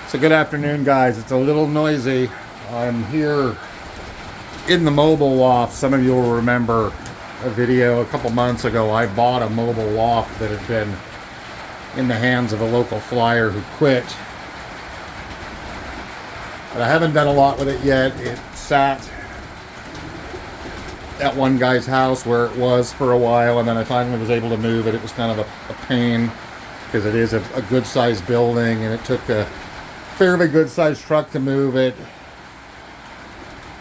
So good afternoon, guys. It's a little noisy. I'm here in the mobile loft. Some of you will remember a video a couple months ago. I bought a mobile loft that had been in the hands of a local flyer who quit. But I haven't done a lot with it yet. It sat at one guy's house where it was for a while, and then I finally was able to move it. It was kind of a pain because it is a good-sized building, and it took a fairly good-sized truck to move it,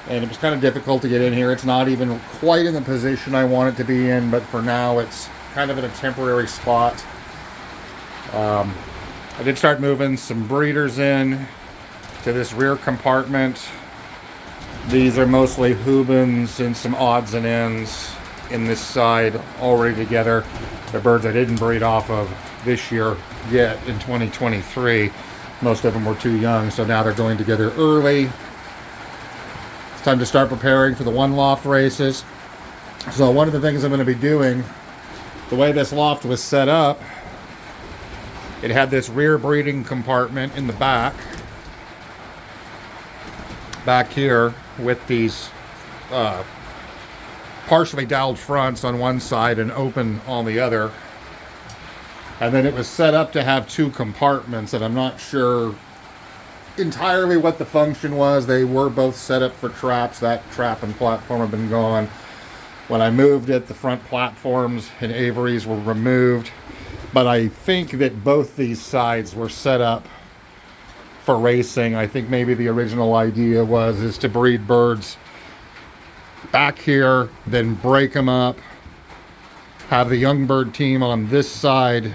and it was kind of difficult to get in here. It's not even quite in the position I want it to be in, but for now it's kind of in a temporary spot. I did start moving some breeders in to this rear compartment. These are mostly Hubans and some odds and ends in this side already together. The birds I didn't breed off of this year yet in 2023. Most of them were too young, so now they're going together early. It's time to start preparing for the One Loft Races. So one of the things I'm going to be doing, the way this loft was set up, it had this rear breeding compartment in the back here with these partially doweled fronts on one side and open on the other. And then it was set up to have two compartments, and I'm not sure entirely what the function was. They were both set up for traps. That trap and platform have been gone. When I moved it, the front platforms and aviaries were removed. But I think that both these sides were set up for racing. I think maybe the original idea is to breed birds back here, then break them up, have the young bird team on this side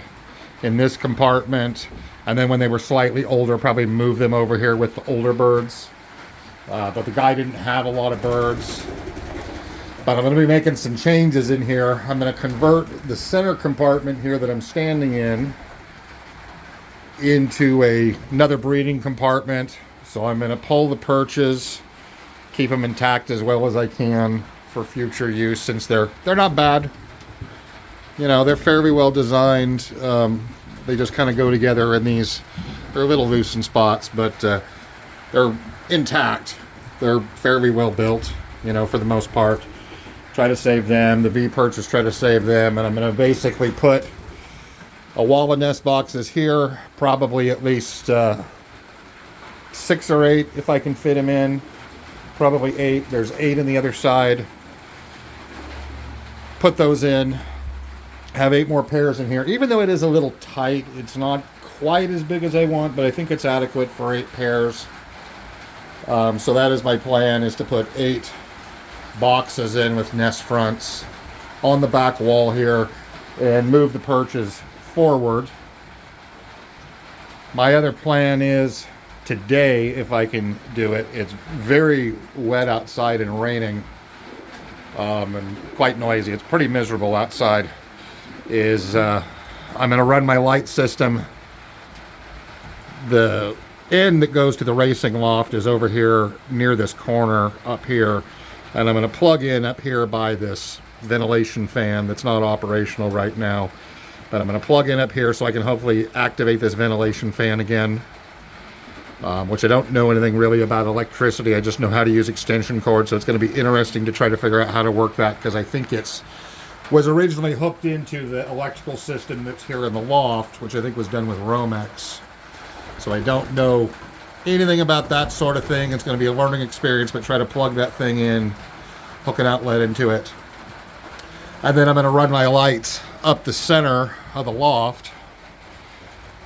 in this compartment, and then when they were slightly older, probably move them over here with the older birds. But the guy didn't have a lot of birds. But I'm going to be making some changes in here. I'm going to convert the center compartment here that I'm standing in into another breeding compartment. So I'm going to pull the perches, keep them intact as well as I can for future use, since they're not bad. You know, they're fairly well designed. They just kind of go together in these. They're a little loose in spots, but they're intact. They're fairly well built, you know, for the most part. Try to save them. The V-perches try to save them. And I'm going to basically put a wall of nest boxes here, probably at least 6 or 8 if I can fit them in. Probably 8. There's 8 on the other side. Put those in. Have 8 more pairs in here. Even though it is a little tight, it's not quite as big as I want, but I think it's adequate for 8 pairs. So that is my plan, is to put 8 boxes in with nest fronts on the back wall here and move the perches forward. My other plan is today, if I can do it, it's very wet outside and raining and quite noisy. It's pretty miserable outside. I'm going to run my light system. The end that goes to the racing loft is over here near this corner up here, and I'm going to plug in up here by this ventilation fan that's not operational right now, but I'm going to plug in up here so I can hopefully activate this ventilation fan again, which I don't know anything really about electricity. I just know how to use extension cords, so it's going to be interesting to try to figure out how to work that, because I think was originally hooked into the electrical system that's here in the loft, which I think was done with Romex. So I don't know anything about that sort of thing. It's going to be a learning experience, but try to plug that thing in, hook an outlet into it. And then I'm going to run my lights up the center of the loft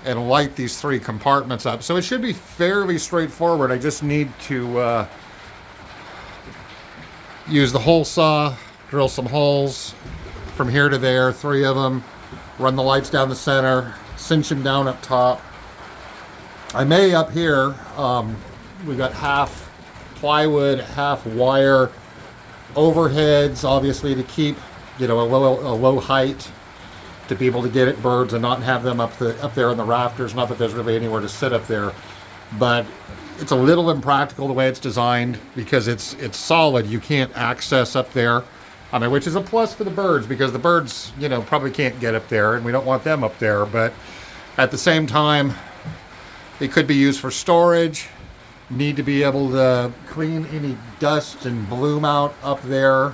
and light these 3 compartments up. So it should be fairly straightforward. I just need to use the hole saw, drill some holes from here to there, 3 of them, run the lights down the center, cinch them down up top. I may up here, we got half plywood, half wire overheads, obviously to keep, you know, a low height, to be able to get at birds and not have them up there in the rafters. Not that there's really anywhere to sit up there, but it's a little impractical the way it's designed, because it's solid. You can't access up there. I mean, which is a plus for the birds, because the birds, you know, probably can't get up there, and we don't want them up there. But at the same time, It could be used for storage. Need to be able to clean any dust and bloom out up there.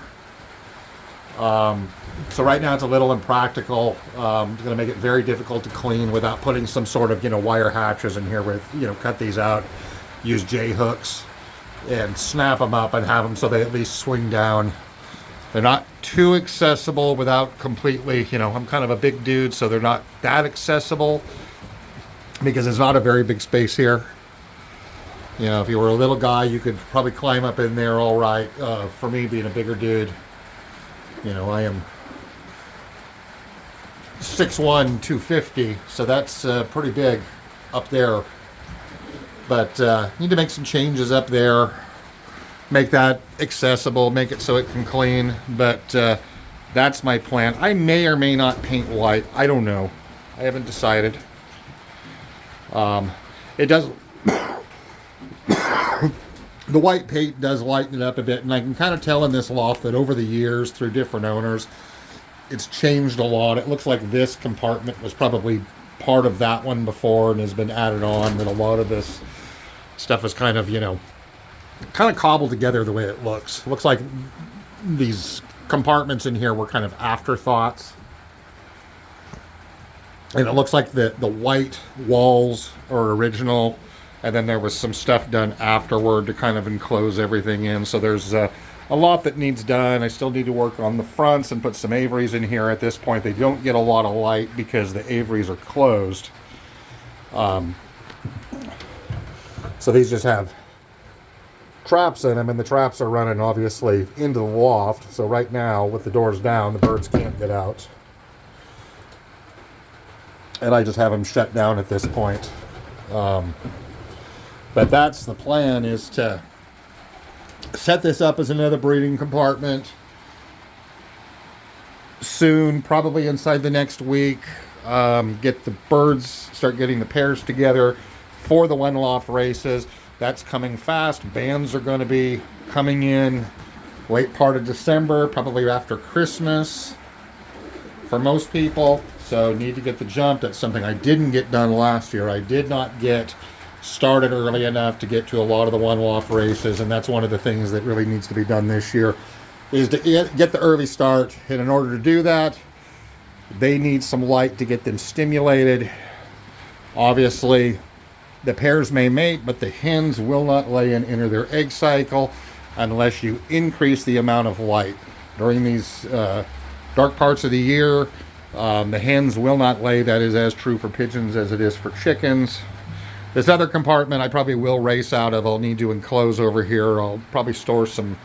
So right now it's a little impractical. It's going to make it very difficult to clean without putting some sort of, wire hatches in here with, cut these out, use J-hooks and snap them up and have them so they at least swing down. They're not too accessible without completely, I'm kind of a big dude, so they're not that accessible because it's not a very big space here. If you were a little guy, you could probably climb up in there all right. For me, being a bigger dude, I am 6'1", 250, so that's pretty big up there. But need to make some changes up there, make that accessible, make it so it can clean. But that's my plan. I may or may not paint white. I don't know. I haven't decided. It does. The white paint does lighten it up a bit, and I can kind of tell in this loft that over the years, through different owners, it's changed a lot. It looks like this compartment was probably part of that one before and has been added on, and a lot of this stuff is kind of, kind of cobbled together the way it looks. It looks like these compartments in here were kind of afterthoughts. And it looks like the white walls are original, and then there was some stuff done afterward to kind of enclose everything in. So there's a lot that needs done. I still need to work on the fronts and put some Averys in here. At this point, they don't get a lot of light because the Averys are closed. So these just have traps in them, and the traps are running obviously into the loft. So right now, with the doors down, the birds can't get out. And I just have them shut down at this point. But that's the plan, is to set this up as another breeding compartment soon, probably inside the next week. Get the birds, start getting the pairs together for the One Loft Races. That's coming fast. Bands are going to be coming in late part of December, probably after Christmas for most people. So need to get the jump. That's something I didn't get done last year. I did not get started early enough to get to a lot of the One Loft Races, and that's one of the things that really needs to be done this year, is to get the early start. And in order to do that, they need some light to get them stimulated. Obviously, the pairs may mate, but the hens will not lay and enter their egg cycle unless you increase the amount of light. During these dark parts of the year, the hens will not lay. That is as true for pigeons as it is for chickens. This other compartment I probably will race out of. I'll need to enclose over here. I'll probably store some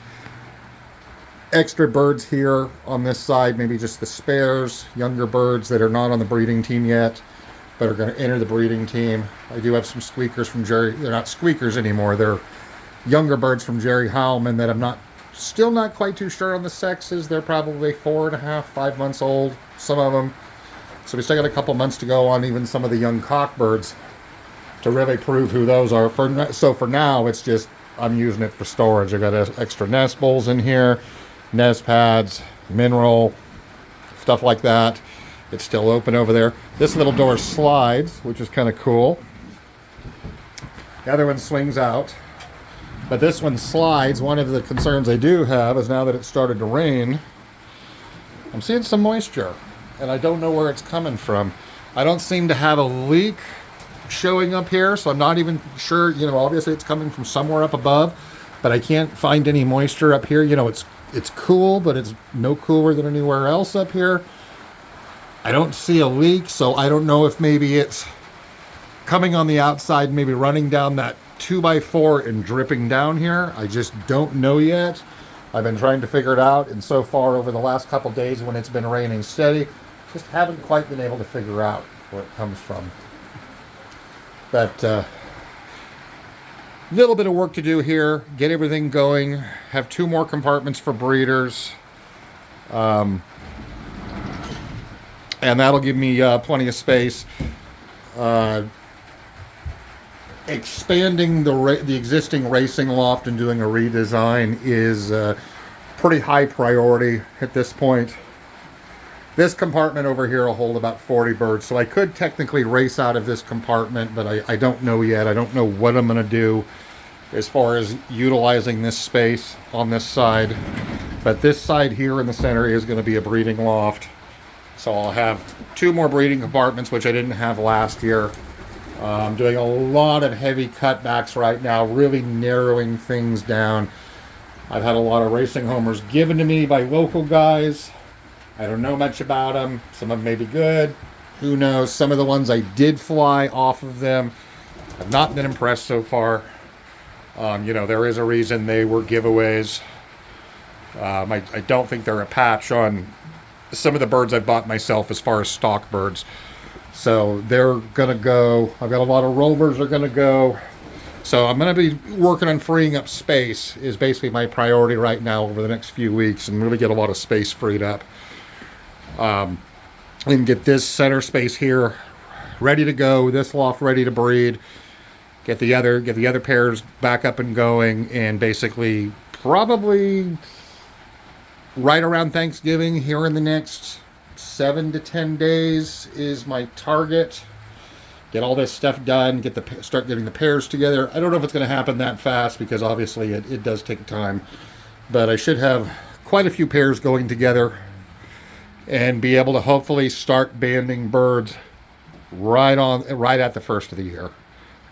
extra birds here on this side, maybe just the spares, younger birds that are not on the breeding team yet, but are going to enter the breeding team. I do have some squeakers from Jerry. They're not squeakers anymore. They're younger birds from Jerry Howman that I'm still not quite too sure on the sexes. They're probably 4.5, 5 months old, some of them. So we still got a couple months to go on even some of the young cockbirds to really prove who those are. So for now, it's just, I'm using it for storage. I've got extra nest bowls in here, nest pads, mineral, stuff like that. It's still open over there. This little door slides, which is kind of cool. The other one swings out, but this one slides. One of the concerns I do have is now that it started to rain, I'm seeing some moisture, and I don't know where it's coming from. I don't seem to have a leak showing up here, so I'm not even sure. Obviously it's coming from somewhere up above, but I can't find any moisture up here. It's cool, but it's no cooler than anywhere else up here. I don't see a leak, so I don't know if maybe it's coming on the outside, maybe running down that 2x4 and dripping down here. I just don't know yet. I've been trying to figure it out, and so far over the last couple days when it's been raining steady, just haven't quite been able to figure out where it comes from. But little bit of work to do here, get everything going, have 2 more compartments for breeders, and that'll give me plenty of space. Expanding the existing racing loft and doing a redesign is pretty high priority at this point. This compartment over here will hold about 40 birds, so I could technically race out of this compartment, but I don't know yet. I don't know what I'm going to do as far as utilizing this space on this side. But this side here in the center is going to be a breeding loft. So I'll have 2 more breeding compartments, which I didn't have last year. I'm doing a lot of heavy cutbacks right now, really narrowing things down. I've had a lot of racing homers given to me by local guys. I don't know much about them. Some of them may be good. Who knows? Some of the ones I did fly off of them have not been impressed so far. You know, there is a reason they were giveaways. I don't think they're a patch on some of the birds I've bought myself as far as stock birds. So they're going to go. I've got a lot of rovers that are going to go. So I'm going to be working on freeing up space is basically my priority right now over the next few weeks, and really get a lot of space freed up. And get this center space here ready to go, this loft ready to breed, get the other pairs back up and going, and basically probably right around Thanksgiving here in the next 7 to 10 days is my target. Get all this stuff done, start getting the pairs together. I don't know if it's going to happen that fast because obviously it does take time, but I should have quite a few pairs going together and be able to hopefully start banding birds right at the first of the year,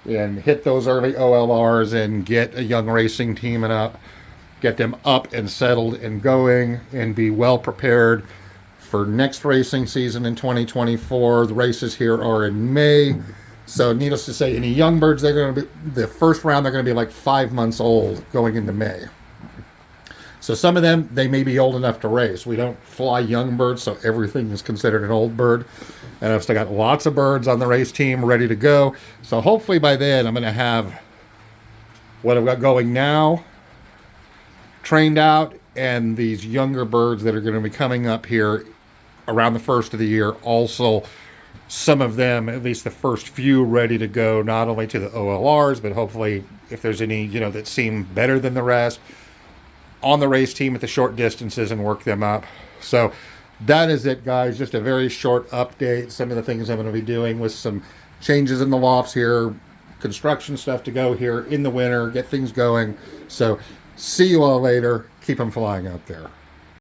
and hit those early OLRs and get a young racing team get them up and settled and going, and be well prepared for next racing season in 2024. The races here are in May, so needless to say, any young birds, they're going to be the first round. They're going to be like 5 months old going into May. So some of them, they may be old enough to race. We don't fly young birds, so everything is considered an old bird. And I've still got lots of birds on the race team ready to go. So hopefully by then I'm going to have what I've got going now trained out, and these younger birds that are going to be coming up here around the first of the year, also some of them, at least the first few, ready to go, not only to the OLRs, but hopefully if there's any, you know, that seem better than the rest, on the race team at the short distances and work them up. So that is it, guys. Just a very short update. Some of the things I'm going to be doing with some changes in the lofts here, construction stuff to go here in the winter, get things going. So see you all later. Keep them flying out there.